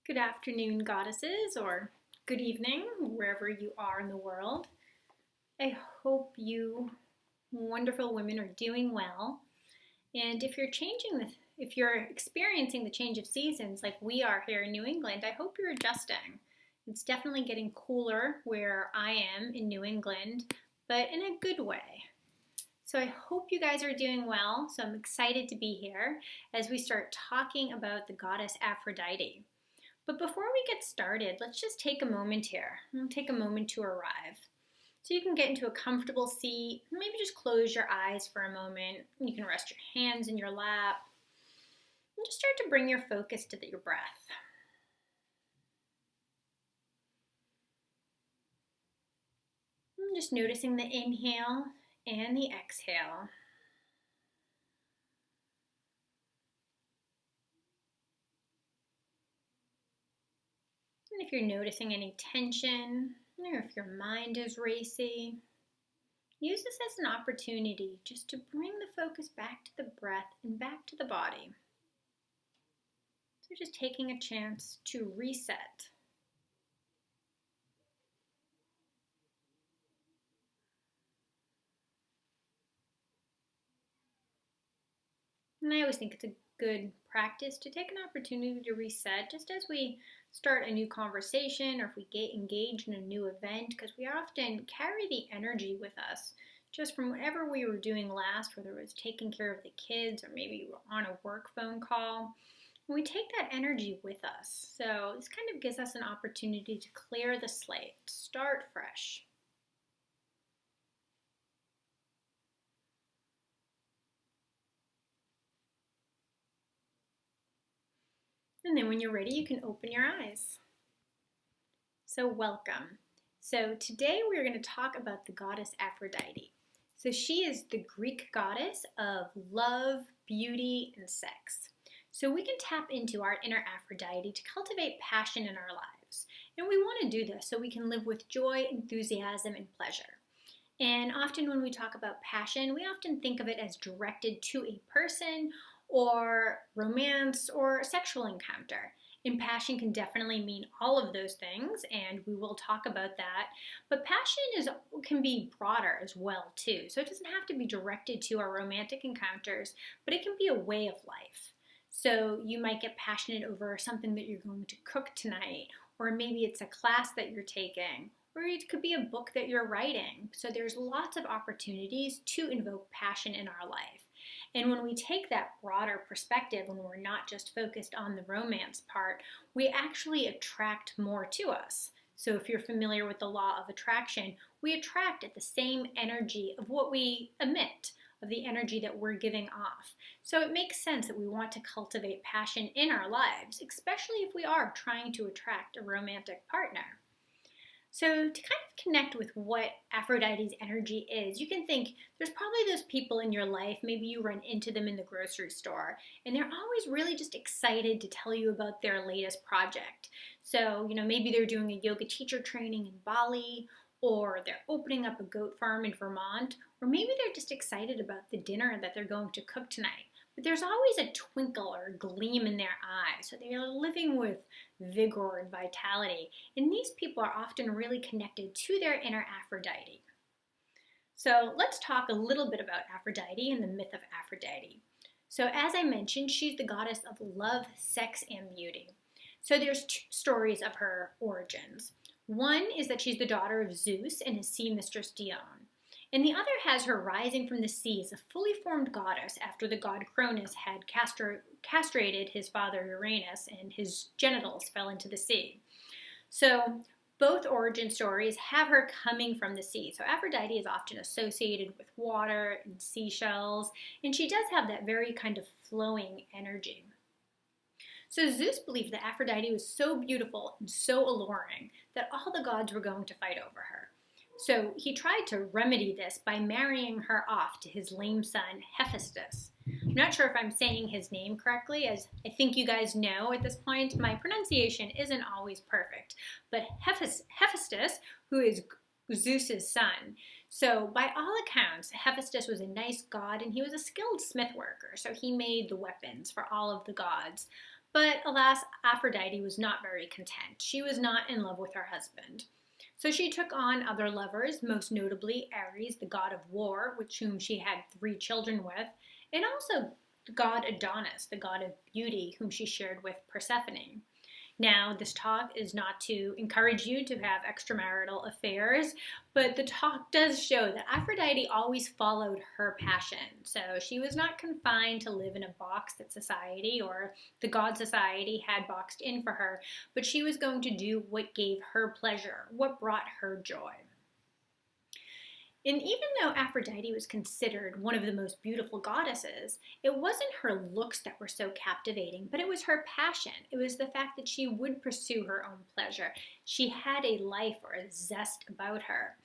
Good afternoon, goddesses, or good evening, wherever you are in the world. I hope you wonderful women are doing well. And if you're experiencing the change of seasons like we are here in New England, I hope you're adjusting. It's definitely getting cooler where I am in New England, but in a good way. So I hope you guys are doing well. So I'm excited to be here as we start talking about the goddess Aphrodite. But before we get started, let's just take a moment here. We'll take a moment to arrive. So you can get into a comfortable seat, maybe just close your eyes for a moment. You can rest your hands in your lap and just start to bring your focus to your breath. And just noticing the inhale and the exhale. And if you're noticing any tension, or if your mind is racy, use this as an opportunity just to bring the focus back to the breath and back to the body. So just taking a chance to reset. And I always think it's a good practice to take an opportunity to reset just as we start a new conversation or if we get engaged in a new event, because we often carry the energy with us just from whatever we were doing last, whether it was taking care of the kids or maybe you were on a work phone call. We take that energy with us. So this kind of gives us an opportunity to clear the slate, start fresh. And then when you're ready, you can open your eyes. So welcome. So today we're going to talk about the goddess Aphrodite. So she is the Greek goddess of love, beauty, and sex. So we can tap into our inner Aphrodite to cultivate passion in our lives. And we want to do this so we can live with joy, enthusiasm, and pleasure. And often when we talk about passion, we often think of it as directed to a person or romance or sexual encounter. And passion can definitely mean all of those things, and we will talk about that. But passion can be broader as well, too. So it doesn't have to be directed to our romantic encounters, but it can be a way of life. So you might get passionate over something that you're going to cook tonight, or maybe it's a class that you're taking, or it could be a book that you're writing. So there's lots of opportunities to invoke passion in our life. And when we take that broader perspective, when we're not just focused on the romance part, we actually attract more to us. So if you're familiar with the law of attraction, we attract at the same energy of what we emit, of the energy that we're giving off. So it makes sense that we want to cultivate passion in our lives, especially if we are trying to attract a romantic partner. So to kind of connect with what Aphrodite's energy is, you can think there's probably those people in your life, maybe you run into them in the grocery store, and they're always really just excited to tell you about their latest project. So, maybe they're doing a yoga teacher training in Bali, or they're opening up a goat farm in Vermont, or maybe they're just excited about the dinner that they're going to cook tonight. But there's always a twinkle or a gleam in their eyes, so they are living with vigor and vitality. And these people are often really connected to their inner Aphrodite. So let's talk a little bit about Aphrodite and the myth of Aphrodite. So as I mentioned, she's the goddess of love, sex, and beauty. So there's two stories of her origins. One is that she's the daughter of Zeus and his sea mistress Dione. And the other has her rising from the sea as a fully formed goddess after the god Cronus had castrated his father Uranus and his genitals fell into the sea. So both origin stories have her coming from the sea. So Aphrodite is often associated with water and seashells, and she does have that very kind of flowing energy. So Zeus believed that Aphrodite was so beautiful and so alluring that all the gods were going to fight over her. So he tried to remedy this by marrying her off to his lame son, Hephaestus. I'm not sure if I'm saying his name correctly, as I think you guys know at this point, my pronunciation isn't always perfect. But Hephaestus, who is Zeus's son. So by all accounts, Hephaestus was a nice god and he was a skilled smith worker. So he made the weapons for all of the gods. But alas, Aphrodite was not very content. She was not in love with her husband. So she took on other lovers, most notably Ares, the god of war, with whom she had 3 children with, and also the god Adonis, the god of beauty, whom she shared with Persephone. Now, this talk is not to encourage you to have extramarital affairs, but the talk does show that Aphrodite always followed her passion. So she was not confined to live in a box that society or the God society had boxed in for her, but she was going to do what gave her pleasure, what brought her joy. And even though Aphrodite was considered one of the most beautiful goddesses, it wasn't her looks that were so captivating, but it was her passion. It was the fact that she would pursue her own pleasure. She had a life or a zest about her.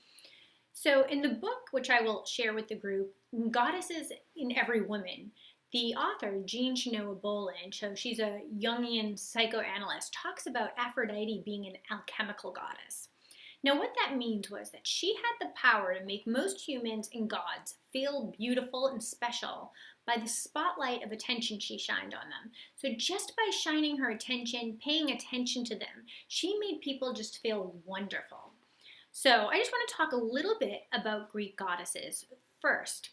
So in the book, which I will share with the group, Goddesses in Every Woman, the author, Jean Shinoa Boland, so she's a Jungian psychoanalyst, talks about Aphrodite being an alchemical goddess. Now, what that means was that she had the power to make most humans and gods feel beautiful and special by the spotlight of attention she shined on them. So just by shining her attention, paying attention to them, she made people just feel wonderful. So I just want to talk a little bit about Greek goddesses first.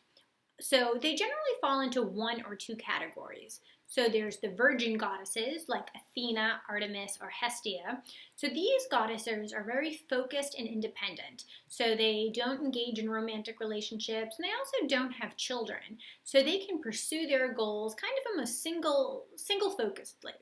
So they generally fall into 1 or 2 categories. So there's the virgin goddesses like Athena, Artemis, or Hestia. So these goddesses are very focused and independent. So they don't engage in romantic relationships, and they also don't have children. So they can pursue their goals kind of from a single-focusedly,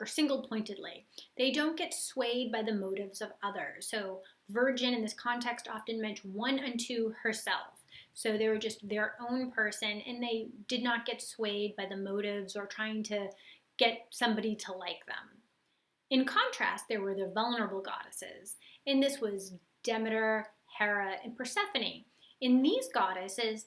or single-pointedly. They don't get swayed by the motives of others. So virgin in this context often meant one unto herself. So they were just their own person, and they did not get swayed by the motives or trying to get somebody to like them. In contrast, there were the vulnerable goddesses, and this was Demeter, Hera, and Persephone. In these goddesses,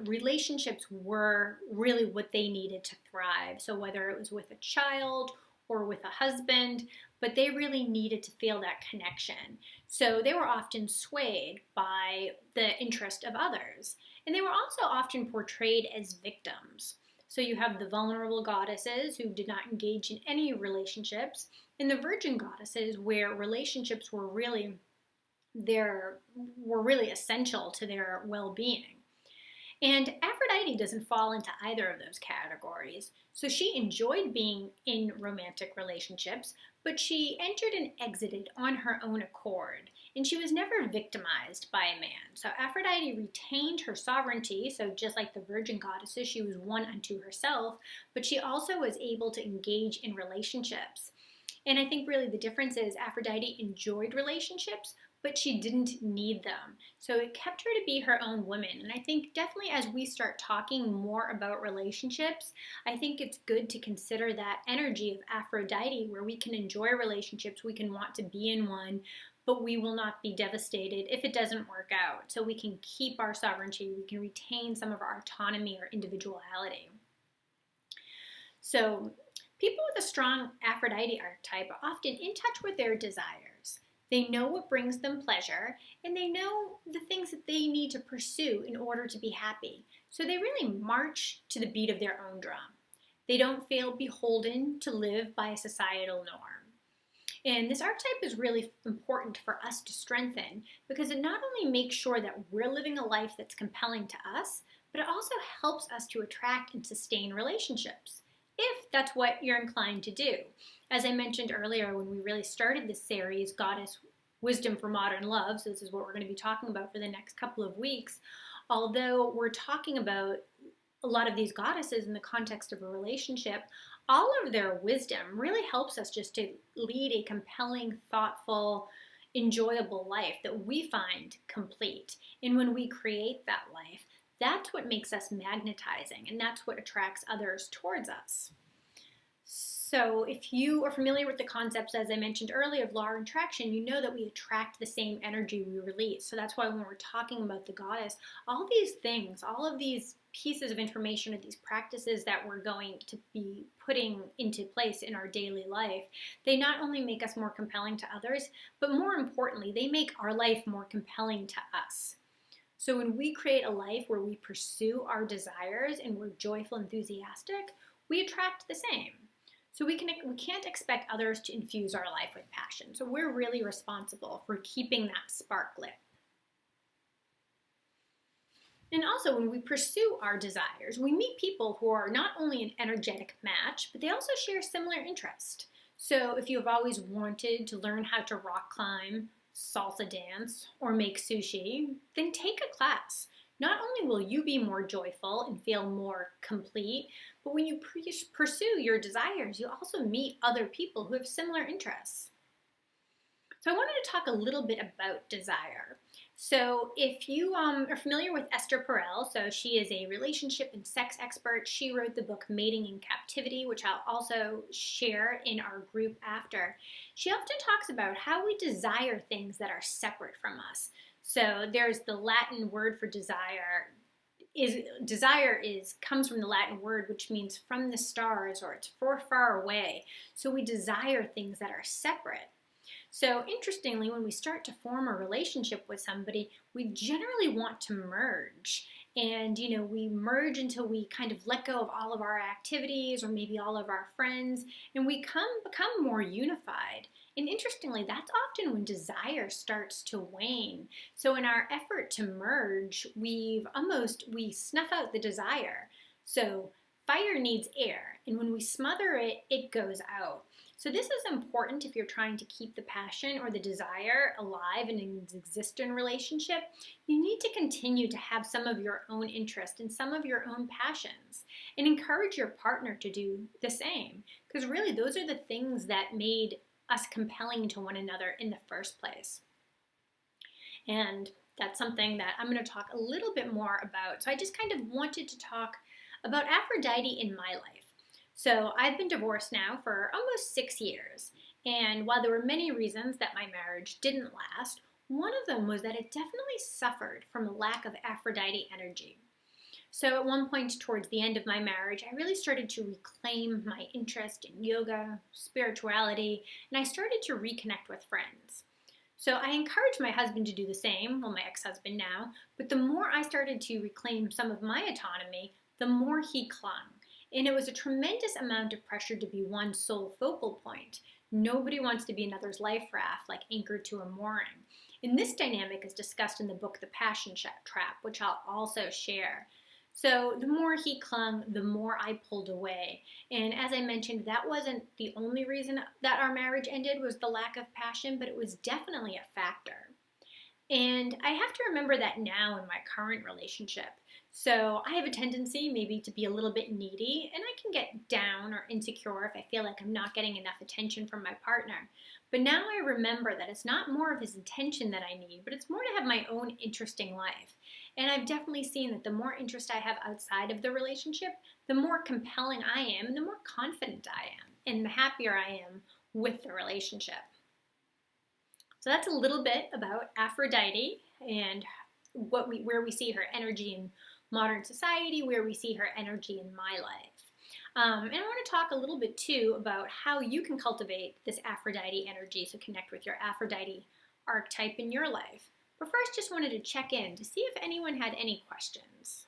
relationships were really what they needed to thrive. So whether it was with a child or with a husband, but they really needed to feel that connection. So they were often swayed by the interest of others. And they were also often portrayed as victims. So you have the vulnerable goddesses who did not engage in any relationships, and the virgin goddesses where relationships were really essential to their well-being. And Aphrodite doesn't fall into either of those categories. So she enjoyed being in romantic relationships, but she entered and exited on her own accord. And she was never victimized by a man. So Aphrodite retained her sovereignty. So just like the virgin goddesses, she was one unto herself, but she also was able to engage in relationships. And I think really the difference is Aphrodite enjoyed relationships, but she didn't need them. So it kept her to be her own woman. And I think definitely as we start talking more about relationships, I think it's good to consider that energy of Aphrodite where we can enjoy relationships, we can want to be in one, but we will not be devastated if it doesn't work out. So we can keep our sovereignty, we can retain some of our autonomy or individuality. So people with a strong Aphrodite archetype are often in touch with their desires. They know what brings them pleasure, and they know the things that they need to pursue in order to be happy. So they really march to the beat of their own drum. They don't feel beholden to live by a societal norm. And this archetype is really important for us to strengthen because it not only makes sure that we're living a life that's compelling to us, but it also helps us to attract and sustain relationships, if that's what you're inclined to do. As I mentioned earlier when we really started this series, Goddess Wisdom for Modern Love, so this is what we're going to be talking about for the next couple of weeks, although we're talking about a lot of these goddesses in the context of a relationship, all of their wisdom really helps us just to lead a compelling, thoughtful, enjoyable life that we find complete. And when we create that life, that's what makes us magnetizing, and that's what attracts others towards us. So if you are familiar with the concepts, as I mentioned earlier, of law of attraction, you know that we attract the same energy we release. So that's why when we're talking about the goddess, all these things, all of these pieces of information or these practices that we're going to be putting into place in our daily life, they not only make us more compelling to others, but more importantly, they make our life more compelling to us. So when we create a life where we pursue our desires and we're joyful, enthusiastic, we attract the same. So we can't expect others to infuse our life with passion. So we're really responsible for keeping that spark lit. And also, when we pursue our desires, we meet people who are not only an energetic match, but they also share similar interests. So if you have always wanted to learn how to rock climb, salsa dance, or make sushi, then take a class. Not only will you be more joyful and feel more complete, but when you pursue your desires, you also meet other people who have similar interests. So I wanted to talk a little bit about desire. So if you are familiar with Esther Perel, so she is a relationship and sex expert. She wrote the book Mating in Captivity, which I'll also share in our group after. She often talks about how we desire things that are separate from us. So there's the Latin word for desire. Desire comes from the Latin word, which means from the stars, or it's far away. So we desire things that are separate. So interestingly, when we start to form a relationship with somebody, we generally want to merge. And, we merge until we kind of let go of all of our activities or maybe all of our friends, and we become more unified. And interestingly, that's often when desire starts to wane. So in our effort to merge, we snuff out the desire. So fire needs air, and when we smother it, it goes out. So this is important if you're trying to keep the passion or the desire alive and exist in a relationship. You need to continue to have some of your own interest and some of your own passions, and encourage your partner to do the same, because really those are the things that made us compelling to one another in the first place. And that's something that I'm going to talk a little bit more about. So I just kind of wanted to talk about Aphrodite in my life. So I've been divorced now for almost 6 years, and while there were many reasons that my marriage didn't last, one of them was that it definitely suffered from a lack of Aphrodite energy. So at one point towards the end of my marriage, I really started to reclaim my interest in yoga, spirituality, and I started to reconnect with friends. So I encouraged my husband to do the same, well, my ex-husband now, but the more I started to reclaim some of my autonomy, the more he clung. And it was a tremendous amount of pressure to be one sole focal point. Nobody wants to be another's life raft, like anchored to a mooring. And this dynamic is discussed in the book The Passion Trap, which I'll also share. So the more he clung, the more I pulled away. And as I mentioned, that wasn't the only reason that our marriage ended, was the lack of passion, but it was definitely a factor. And I have to remember that now in my current relationship. So I have a tendency maybe to be a little bit needy, and I can get down or insecure if I feel like I'm not getting enough attention from my partner. But now I remember that it's not more of his attention that I need, but it's more to have my own interesting life. And I've definitely seen that the more interest I have outside of the relationship, the more compelling I am and the more confident I am and the happier I am with the relationship. So that's a little bit about Aphrodite and where we see her energy in modern society, where we see her energy in my life. And I want to talk a little bit too about how you can cultivate this Aphrodite energy, so connect with your Aphrodite archetype in your life. But first, just wanted to check in to see if anyone had any questions.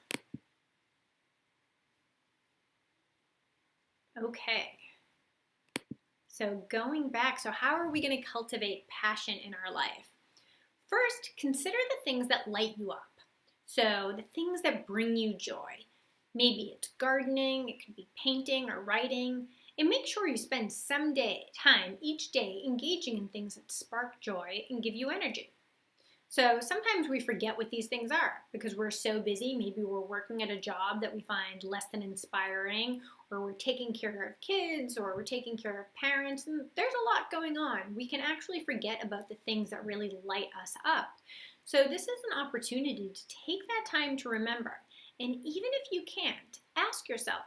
Okay. So going back, so how are we going to cultivate passion in our life? First, consider the things that light you up. So the things that bring you joy. Maybe it's gardening, it could be painting or writing. And make sure you spend some time each day engaging in things that spark joy and give you energy. So sometimes we forget what these things are because we're so busy. Maybe we're working at a job that we find less than inspiring, or we're taking care of kids, or we're taking care of parents, and there's a lot going on. We can actually forget about the things that really light us up. So this is an opportunity to take that time to remember. And even if you can't, ask yourself,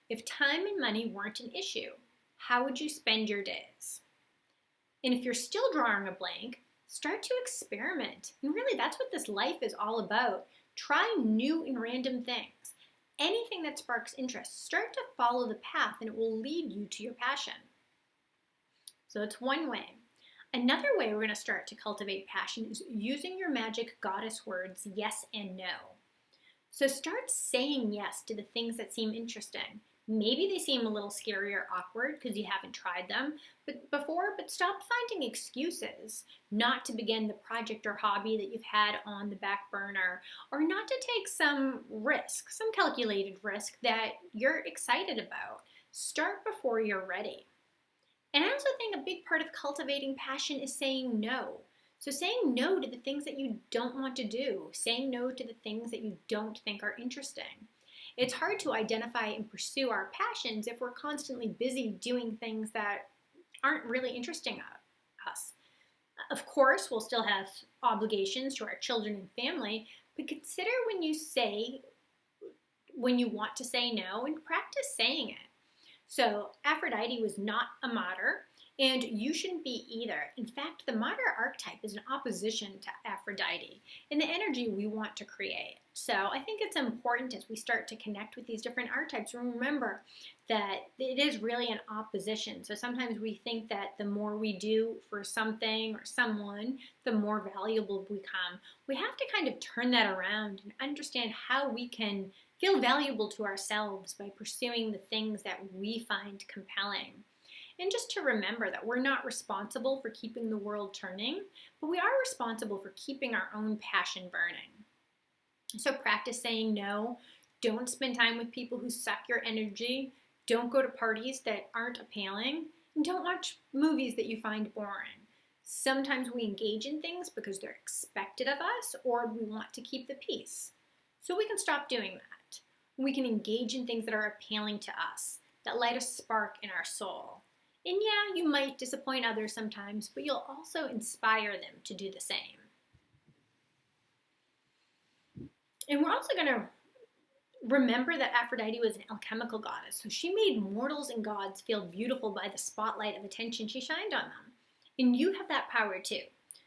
if time and money weren't an issue, how would you spend your days? And if you're still drawing a blank, start to experiment. And really, that's what this life is all about. Try new and random things. Anything that sparks interest, start to follow the path and it will lead you to your passion. So it's one way. Another way we're going to start to cultivate passion is using your magic goddess words, yes and no. So start saying yes to the things that seem interesting. Maybe they seem a little scary or awkward because you haven't tried them before, but stop finding excuses not to begin the project or hobby that you've had on the back burner, or not to take some risk, some calculated risk that you're excited about. Start before you're ready. And I also think a big part of cultivating passion is saying no. So saying no to the things that you don't want to do, saying no to the things that you don't think are interesting. It's hard to identify and pursue our passions if we're constantly busy doing things that aren't really interesting us. Of course, we'll still have obligations to our children and family, but consider when you want to say no, and practice saying it. So Aphrodite was not a martyr, and you shouldn't be either. In fact, the martyr archetype is an opposition to Aphrodite and the energy we want to create. So I think it's important as we start to connect with these different archetypes, remember that it is really an opposition. So sometimes we think that the more we do for something or someone, the more valuable we become. We have to kind of turn that around and understand how we can feel valuable to ourselves by pursuing the things that we find compelling. And just to remember that we're not responsible for keeping the world turning, but we are responsible for keeping our own passion burning. So practice saying no. Don't spend time with people who suck your energy. Don't go to parties that aren't appealing. And don't watch movies that you find boring. Sometimes we engage in things because they're expected of us, or we want to keep the peace. So we can stop doing that. We can engage in things that are appealing to us, that light a spark in our soul. And yeah, you might disappoint others sometimes, but you'll also inspire them to do the same. And we're also going to remember that Aphrodite was an alchemical goddess, so she made mortals and gods feel beautiful by the spotlight of attention she shined on them. And you have that power too.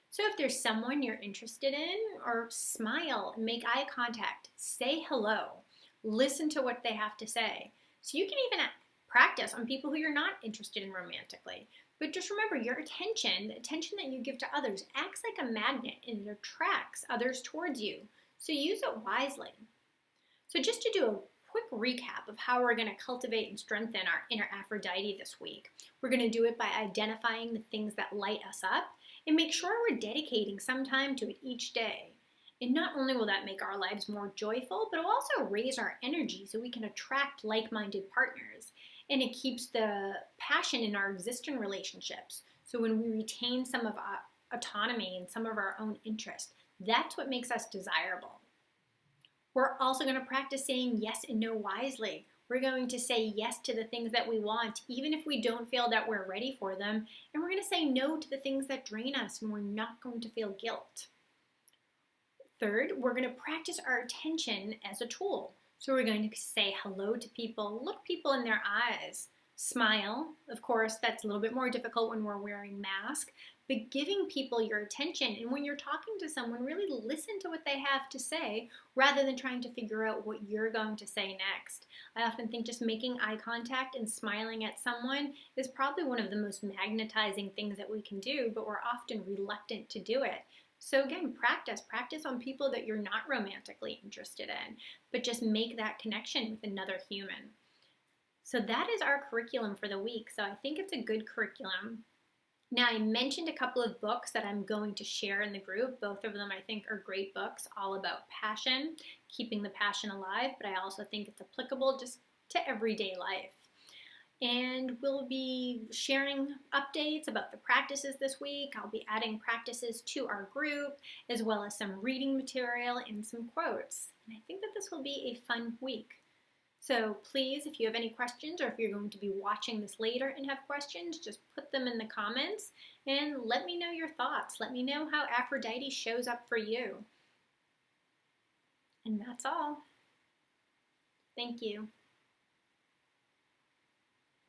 So if there's someone you're interested in, or smile and make eye contact, say hello, listen to what they have to say. So you can even practice on people who you're not interested in romantically. But just remember, your attention, the attention that you give to others, acts like a magnet and it attracts others towards you. So use it wisely. So just to do a quick recap of how we're going to cultivate and strengthen our inner Aphrodite this week. We're going to do it by identifying the things that light us up and make sure we're dedicating some time to it each day. And not only will that make our lives more joyful, but it will also raise our energy so we can attract like-minded partners. And it keeps the passion in our existing relationships. So when we retain some of our autonomy and some of our own interest, that's what makes us desirable. We're also going to practice saying yes and no wisely. We're going to say yes to the things that we want, even if we don't feel that we're ready for them. And we're going to say no to the things that drain us, and we're not going to feel guilt. Third, we're going to practice our attention as a tool. So we're going to say hello to people, look people in their eyes, smile. Of course, that's a little bit more difficult when we're wearing masks, but giving people your attention. And when you're talking to someone, really listen to what they have to say rather than trying to figure out what you're going to say next. I often think just making eye contact and smiling at someone is probably one of the most magnetizing things that we can do, but we're often reluctant to do it. So again, practice on people that you're not romantically interested in, but just make that connection with another human. So that is our curriculum for the week. So I think it's a good curriculum. Now, I mentioned a couple of books that I'm going to share in the group. Both of them I think are great books, all about passion, keeping the passion alive, but I also think it's applicable just to everyday life. And we'll be sharing updates about the practices this week. I'll be adding practices to our group, as well as some reading material and some quotes. And I think that this will be a fun week. So please, if you have any questions, or if you're going to be watching this later and have questions, just put them in the comments and let me know your thoughts. Let me know how Aphrodite shows up for you. And that's all. Thank you.